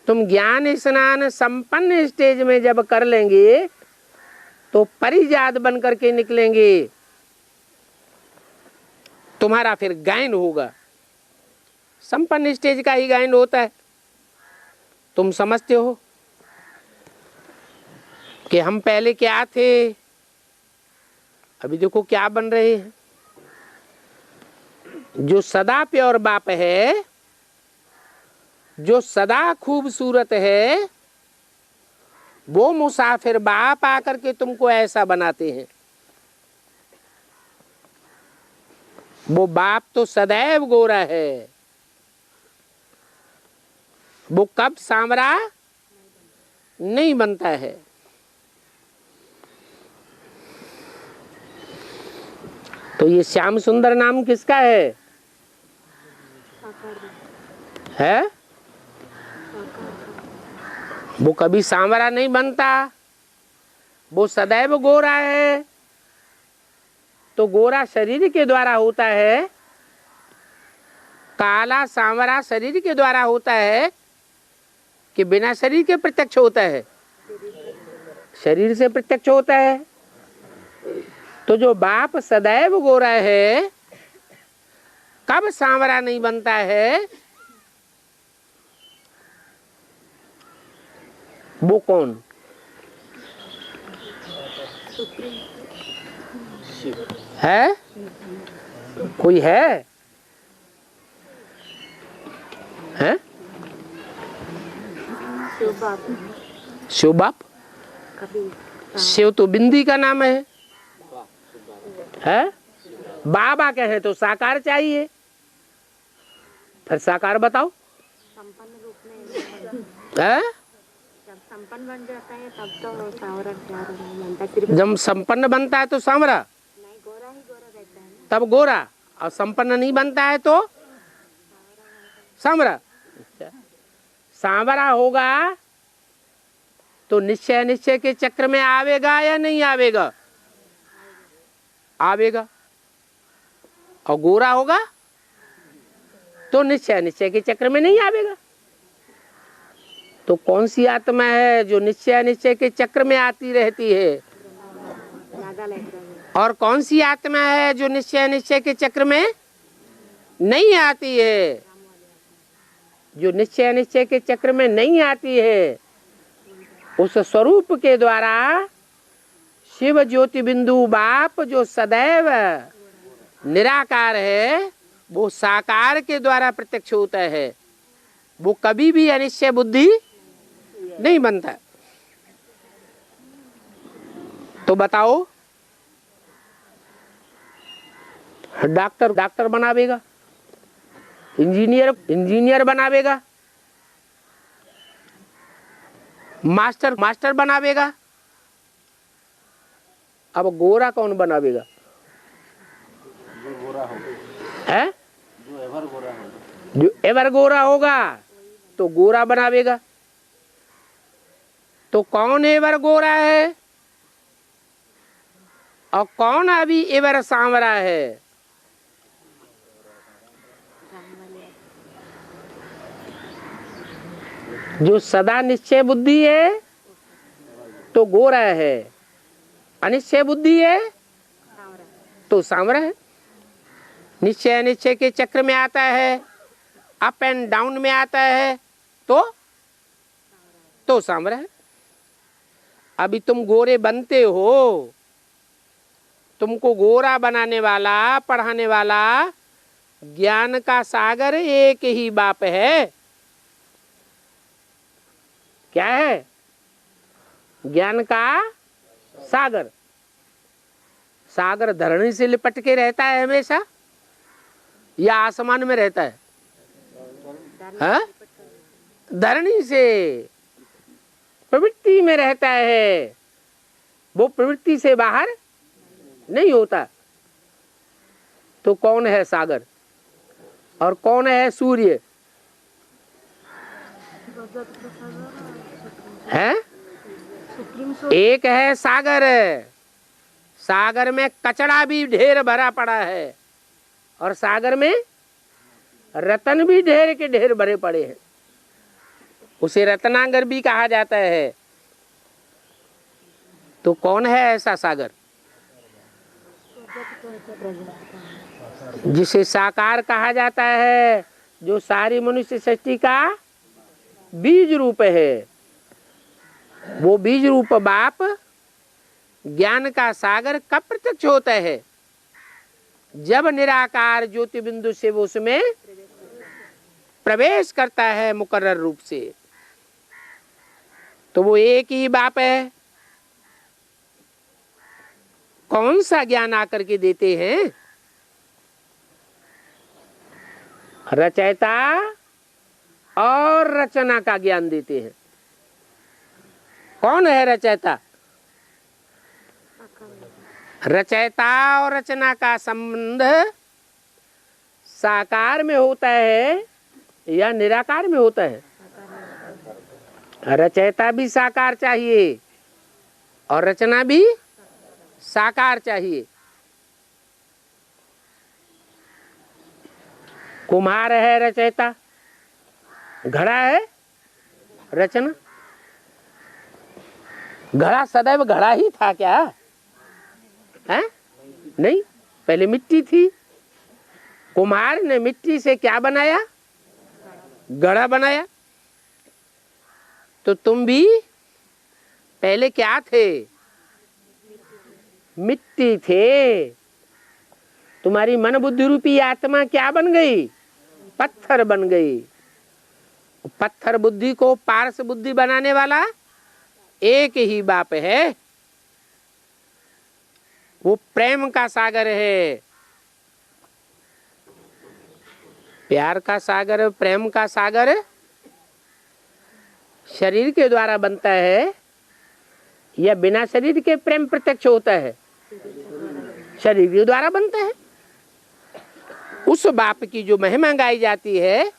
[SPEAKER 1] तुम ज्ञान स्नान संपन्न स्टेज में जब कर लेंगे तो परिजात बन करके निकलेंगे। तुम्हारा फिर गायन होगा। संपन्न स्टेज का ही गायन होता है। तुम समझते हो कि हम पहले क्या थे, अभी देखो क्या बन रहे हैं। जो सदा प्योर बाप है, जो सदा खूबसूरत है, वो मुसाफिर बाप आकर के तुमको ऐसा बनाते हैं। वो बाप तो सदैव गोरा है। वो कब सांवरा नहीं बनता है। तो ये श्याम सुंदर नाम किसका है? है? वो कभी सांवरा नहीं बनता। वो सदैव गोरा है। तो गोरा शरीर के द्वारा होता है, काला सांवरा शरीर के द्वारा होता है कि बिना शरीर के प्रत्यक्ष होता है? शरीर से प्रत्यक्ष होता है। तो जो बाप सदैव गोरा है, कब सांवरा नहीं बनता है? वो कौन है? कोई है? हैं? शिव बाप। शिव तो बिंदी का नाम है। बाबा कहे तो साकार चाहिए। फिर साकार बताओ।
[SPEAKER 3] संपन्न रूप में जब संपन्न बन जाता है तब तो सांवरा बनता है।
[SPEAKER 1] जब संपन्न बनता है तो सांवरा
[SPEAKER 3] नहीं, गोरा ही गोरा रहता है।
[SPEAKER 1] तब गोरा, और संपन्न नहीं बनता है तो सांवरा। सांवरा होगा तो निश्चय के चक्र में आवेगा या नहीं आवेगा? आवेगा। और गोरा होगा तो निश्चय के चक्र में नहीं आवेगा। तो कौन सी आत्मा है जो निश्चय के चक्र में आती रहती है? और कौन सी आत्मा है जो निश्चय के चक्र में नहीं आती है? जो निश्चय के चक्र में नहीं आती है, उस स्वरूप के द्वारा शिव ज्योति बिंदु बाप जो सदैव निराकार है, वो साकार के द्वारा प्रत्यक्ष होता है। वो कभी भी अनिश्चय बुद्धि नहीं बनता। तो बताओ, डॉक्टर डॉक्टर बनावेगा, इंजीनियर इंजीनियर बनावेगा, मास्टर मास्टर बनावेगा। अब गोरा कौन बनावेगा?
[SPEAKER 2] जो गोरा होगा,
[SPEAKER 1] है
[SPEAKER 2] जो एवर गोरा होगा,
[SPEAKER 1] जो एवर गोरा होगा तो गोरा बनावेगा। तो कौन एवर गोरा है और कौन अभी एवर सांवरा है? जो सदा निश्चय बुद्धि है तो गोरा है, अनिश्चय बुद्धि है तो सांवरा है। निश्चय अनिश्चय के चक्र में आता है, अप एंड डाउन में आता है तो सांवरा है। अभी तुम गोरे बनते हो, तुमको गोरा बनाने वाला, पढ़ाने वाला ज्ञान का सागर एक ही बाप है। क्या है? ज्ञान का सागर। सागर धरणी से लिपट के रहता है हमेशा या आसमान में रहता है? हाँ? धरणी से, प्रवृत्ति में रहता है, वो प्रवृत्ति से बाहर नहीं होता। तो कौन है सागर और कौन है सूर्य? है एक है सागर। सागर में कचरा भी ढेर भरा पड़ा है और सागर में रतन भी ढेर के ढेर भरे पड़े हैं। उसे रत्नागर भी कहा जाता है। तो कौन है ऐसा सागर जिसे साकार कहा जाता है, जो सारी मनुष्य सृष्टि का बीज रूप है? वो बीज रूप बाप ज्ञान का सागर कब प्रत्यक्ष होता है? जब निराकार ज्योति बिंदु से वो उसमें प्रवेश करता है मुकर्रर रूप से। तो वो एक ही बाप है। कौन सा ज्ञान आकर के देते हैं? रचयिता और रचना का ज्ञान देते हैं। कौन है रचयिता? रचयिता और रचना का संबंध साकार में होता है या निराकार में होता है? रचयिता भी साकार चाहिए और रचना भी साकार चाहिए। कुम्हार है रचयिता, घड़ा है रचना। घड़ा सदैव घड़ा ही था क्या? है नहीं, पहले मिट्टी थी। कुम्हार ने मिट्टी से क्या बनाया? घड़ा बनाया। तो तुम भी पहले क्या थे? मिट्टी थे। तुम्हारी मन बुद्धि रूपी आत्मा क्या बन गई? पत्थर बन गई। पत्थर बुद्धि को पारस बुद्धि बनाने वाला एक ही बाप है। वो प्रेम का सागर है, प्यार का सागर, प्रेम का सागर शरीर के द्वारा बनता है या बिना शरीर के प्रेम प्रत्यक्ष होता है? शरीर के द्वारा बनता है। उस बाप की जो महिमा गाई जाती है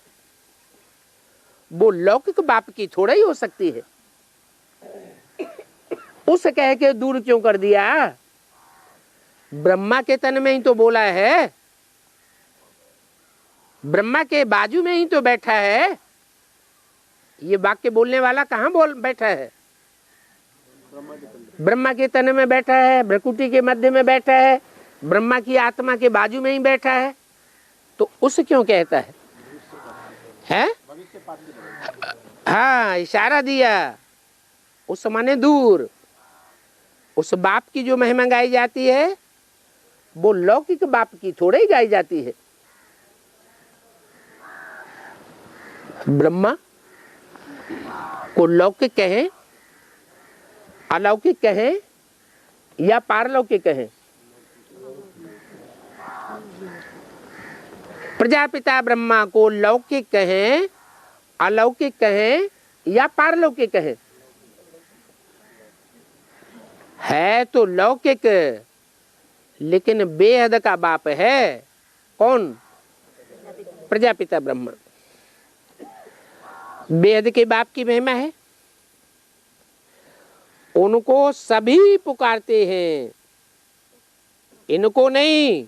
[SPEAKER 1] वो लौकिक बाप की थोड़ा ही हो सकती है। उस कह के दूर क्यों कर दिया? ब्रह्मा के तन में ही तो बोला है, ब्रह्मा के बाजू में ही तो बैठा है। ये वाक्य बोलने वाला कहाँ बोल बैठा है? ब्रह्मा के तन में बैठा है, भ्रकुटी के मध्य में बैठा है, ब्रह्मा की आत्मा के बाजू में ही बैठा है। तो उस क्यों कहता है? हैं? हाँ, इशारा दिया। उस माने दूर। उस बाप की जो महिमा गाई जाती है वो लौकिक बाप की थोड़ी ही गाई जाती है। ब्रह्मा को लौकिक कहें, अलौकिक कहें या पारलौकिक कहें? प्रजापिता ब्रह्मा को लौकिक कहें, अलौकिक कहें या पारलौकिक कहें? है तो लौकिक, लेकिन बेहद का बाप है। कौन? प्रजापिता ब्रह्मा। बेहद के बाप की महिमा है। उनको सभी पुकारते हैं, इनको नहीं।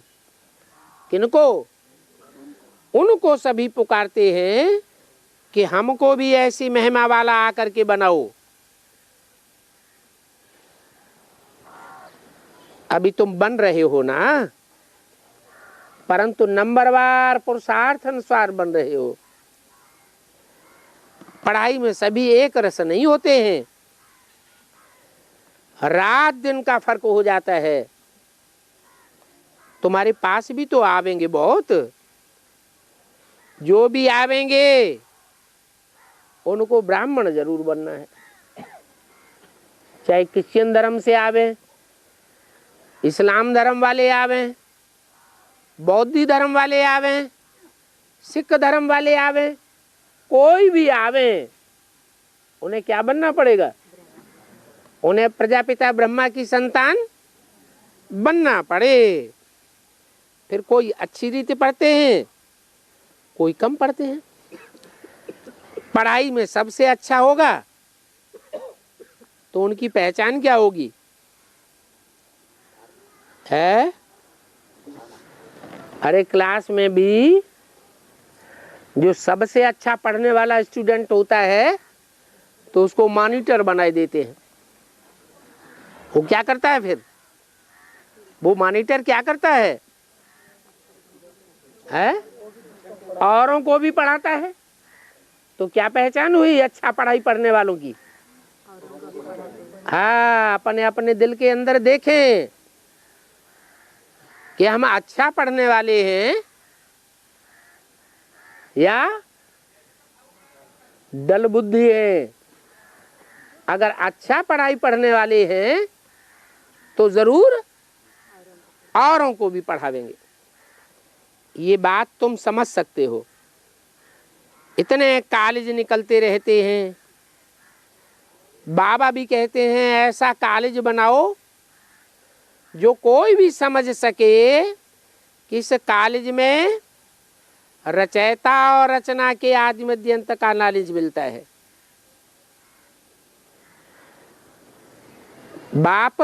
[SPEAKER 1] किनको? उनको सभी पुकारते हैं कि हमको भी ऐसी महिमा वाला आकर के बनाओ। अभी तुम बन रहे हो ना, परंतु नंबरवार पुरुषार्थ अनुसार बन रहे हो। पढ़ाई में सभी एक रस नहीं होते हैं, रात दिन का फर्क हो जाता है। तुम्हारे पास भी तो आवेंगे बहुत, जो भी आवेंगे उनको ब्राह्मण जरूर बनना है। चाहे क्रिश्चियन धर्म से आवे, इस्लाम धर्म वाले आवे, बौद्ध धर्म वाले आवे, सिख धर्म वाले आवे, कोई भी आवे, उन्हें क्या बनना पड़ेगा? उन्हें प्रजापिता ब्रह्मा की संतान बनना पड़े। फिर कोई अच्छी रीति पढ़ते हैं, कोई कम पढ़ते हैं। पढ़ाई में सबसे अच्छा होगा तो उनकी पहचान क्या होगी? है? अरे क्लास में भी जो सबसे अच्छा पढ़ने वाला स्टूडेंट होता है तो उसको मॉनिटर बनाए देते हैं। वो क्या करता है फिर? वो मॉनिटर क्या करता है? औरों को भी पढ़ाता है। तो क्या पहचान हुई अच्छा पढ़ाई पढ़ने वालों की? हाँ, अपने अपने दिल के अंदर देखें कि हम अच्छा पढ़ने वाले हैं या दल बुद्धि है। अगर अच्छा पढ़ाई पढ़ने वाले हैं तो जरूर औरों को भी पढ़ावेंगे। ये बात तुम समझ सकते हो। इतने कॉलेज निकलते रहते हैं, बाबा भी कहते हैं ऐसा कॉलेज बनाओ जो कोई भी समझ सके कि इस कॉलेज में रचयिता और रचना के आदि मध्य अंत का नॉलेज मिलता है। बाप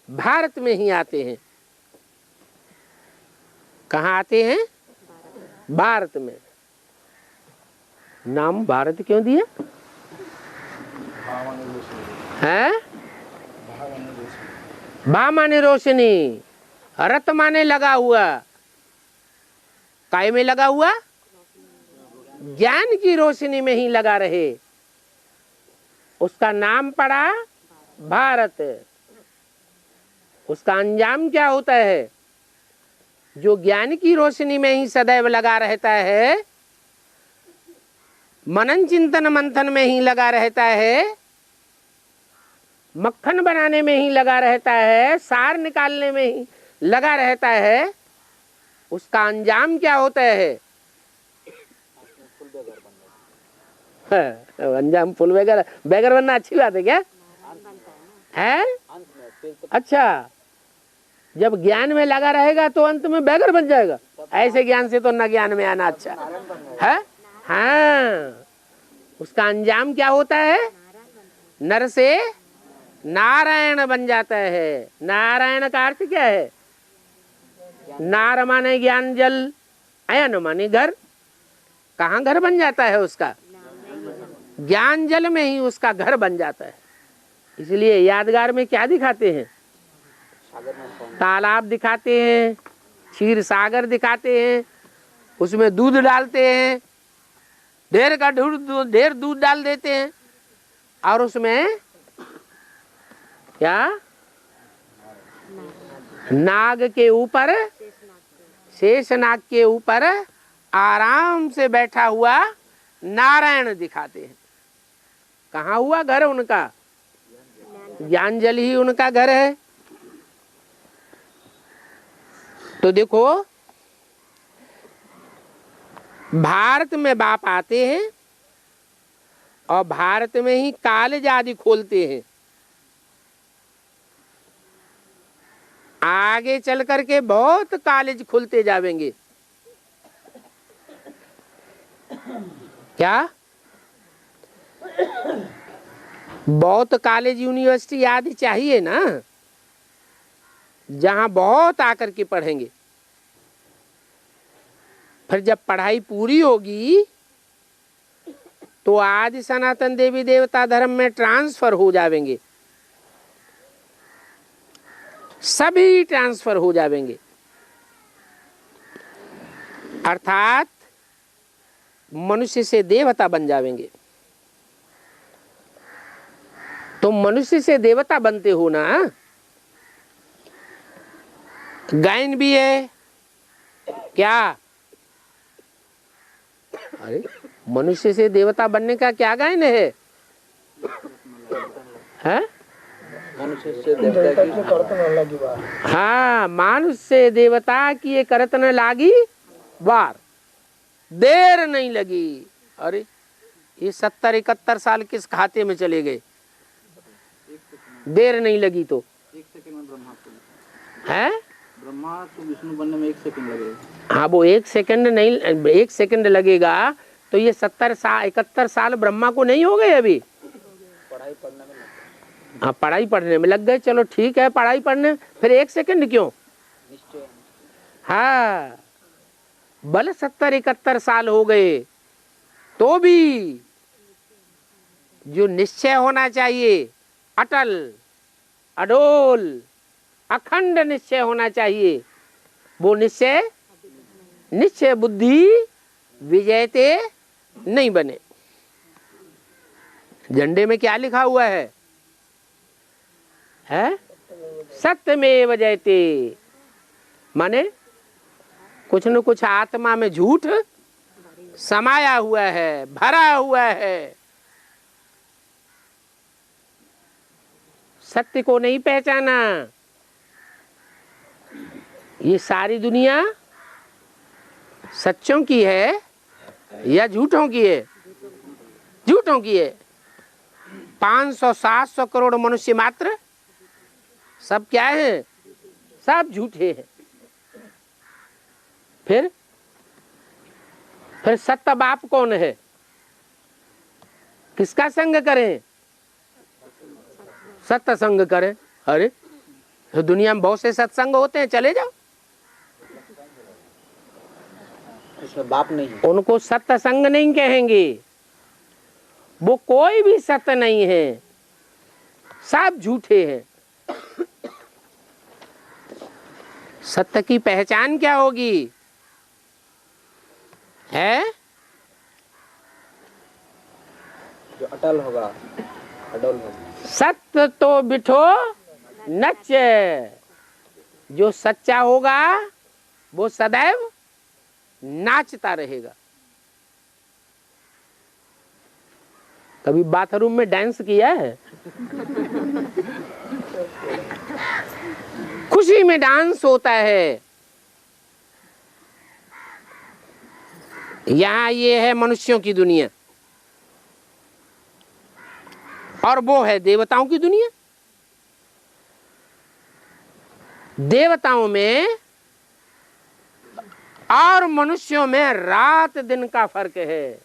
[SPEAKER 1] भारत में ही आते हैं। कहाँ आते हैं? भारत में। नाम भारत क्यों दिया है? भा माने रोशनी, रत माने लगा हुआ। काय में लगा हुआ? ज्ञान की रोशनी में ही लगा रहे, उसका नाम पड़ा भारत। उसका अंजाम क्या होता है? जो ज्ञान की रोशनी में ही सदैव लगा रहता है, मनन चिंतन मंथन में ही लगा रहता है, मक्खन बनाने में ही लगा रहता है, सार निकालने में ही लगा रहता है, उसका अंजाम क्या होता है? अंजाम फुल बैगर बनना अच्छी बात है क्या है? अच्छा, जब ज्ञान में लगा रहेगा तो अंत में बैगर बन जाएगा। ऐसे ज्ञान से तो न ज्ञान में आना अच्छा है। हाँ, उसका अंजाम क्या होता है? नर से नारायण बन जाता है। नारायण का अर्थ क्या है? नार माने ज्ञान जल, अयन माने घर। कहाँ घर बन जाता है उसका? ज्ञान जल में ही उसका घर बन जाता है। इसलिए यादगार में क्या दिखाते हैं? तालाब दिखाते हैं, क्षीर सागर दिखाते हैं, उसमें दूध डालते हैं, ढेर दूध डाल देते हैं और उसमें क्या नाग के ऊपर, शेष नाग के ऊपर आराम से बैठा हुआ नारायण दिखाते हैं। कहाँ हुआ घर उनका? ज्ञान जल ही उनका घर है। तो देखो, भारत में बाप आते हैं और भारत में ही कॉलेज आदि खोलते हैं। आगे चल करके बहुत कॉलेज खुलते जावेंगे। क्या बहुत कॉलेज यूनिवर्सिटी आदि चाहिए ना, जहां बहुत आकर के पढ़ेंगे। फिर जब पढ़ाई पूरी होगी तो आज सनातन देवी देवता धर्म में ट्रांसफर हो जावेंगे, सभी ट्रांसफर हो जावेंगे। अर्थात मनुष्य से देवता बन जावेंगे। तो मनुष्य से देवता बनते हो ना, गायन भी है क्या? अरे मनुष्य से देवता बनने का क्या गायन है?
[SPEAKER 2] मनुष्य से देवता की
[SPEAKER 1] हाँ, मानुष से देवता की ये करत न लागी बार, देर नहीं लगी। अरे ये 70-71 साल किस खाते में चले गए? देर नहीं लगी तो
[SPEAKER 2] 1 सेकंड में ब्रह्मा
[SPEAKER 1] है।
[SPEAKER 2] ब्रह्मा तो विष्णु बनने में 1 सेकंड लगेगा।
[SPEAKER 1] हाँ, वो 1 सेकंड नहीं, 1 सेकंड लगेगा तो ये 71 साल ब्रह्मा को नहीं हो गए अभी?
[SPEAKER 2] पढ़ाई पढ़ने में
[SPEAKER 1] हाँ, पढ़ाई पढ़ने में लग गए। चलो ठीक है, पढ़ाई पढ़ने, फिर 1 सेकंड क्यों?
[SPEAKER 2] निश्चय।
[SPEAKER 1] हाँ, भले 70-71 साल हो गए तो भी जो निश्चय होना चाहिए, अटल अडोल अखंड निश्चय होना चाहिए, वो निश्चय बुद्धि विजयते नहीं बने। झंडे में क्या लिखा हुआ है? सत्यमेव जयते, माने कुछ न कुछ आत्मा में झूठ समाया हुआ है, भरा हुआ है। सत्य को नहीं पहचाना। ये सारी दुनिया सच्चों की है या झूठों की है? झूठों की है। 500-700 करोड़ मनुष्य मात्र सब क्या है? सब झूठे हैं। फिर सत्य बाप कौन है? किसका संग करें? सत्य संग करें। अरे तो दुनिया में बहुत से सत्संग होते हैं, चले जाओ।
[SPEAKER 2] इसमें बाप नहीं है।
[SPEAKER 1] उनको सत्य संग नहीं कहेंगे, वो कोई भी सत्य नहीं है, सब झूठे हैं। सत्य की पहचान क्या होगी? है
[SPEAKER 2] जो अटल होगा, अडोल होगा।
[SPEAKER 1] सत्य तो बिठो नच, जो सच्चा होगा वो सदैव नाचता रहेगा। कभी बाथरूम में डांस किया है? खुशी में डांस होता है। यहाँ ये है मनुष्यों की दुनिया और वो है देवताओं की दुनिया। देवताओं में और मनुष्यों में रात दिन का फर्क है।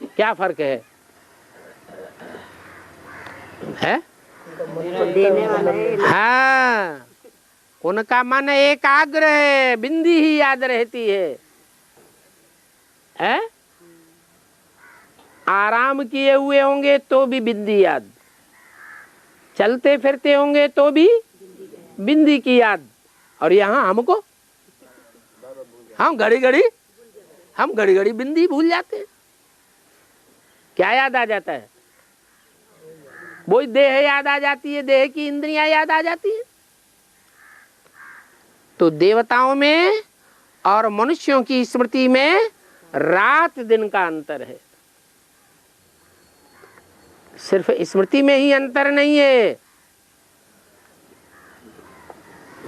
[SPEAKER 1] क्या फर्क है?
[SPEAKER 3] देने वाला है।
[SPEAKER 1] हाँ, उनका मन एकाग्र है, बिंदी ही याद रहती है। आराम किए हुए होंगे तो भी बिंदी याद, चलते फिरते होंगे तो भी बिंदी की याद। और यहाँ हमको हम घड़ी घड़ी बिंदी भूल जाते हैं। क्या याद आ जाता है? वही देह याद आ जाती है, देह की इंद्रियां याद आ जाती है। तो देवताओं में और मनुष्यों की स्मृति में रात दिन का अंतर है। सिर्फ स्मृति में ही अंतर नहीं है,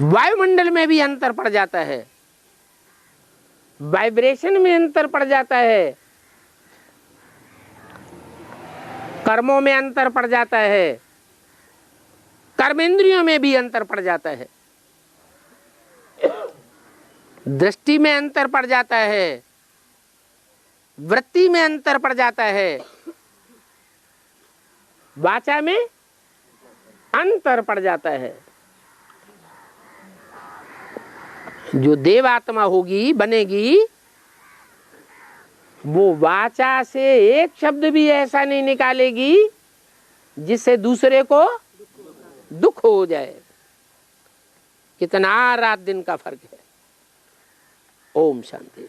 [SPEAKER 1] वायुमंडल में भी अंतर पड़ जाता है। वाइब्रेशन में अंतर पड़ जाता है, कर्मों में अंतर पड़ जाता है, कर्मेंद्रियों में भी अंतर पड़ जाता है, दृष्टि में अंतर पड़ जाता है, वृत्ति में अंतर पड़ जाता है, वाचा में अंतर पड़ जाता है। जो देवात्मा होगी, बनेगी, वो वाचा से एक शब्द भी ऐसा नहीं निकालेगी जिससे दूसरे को दुख हो जाए। कितना रात दिन का फर्क है। ओम शांति।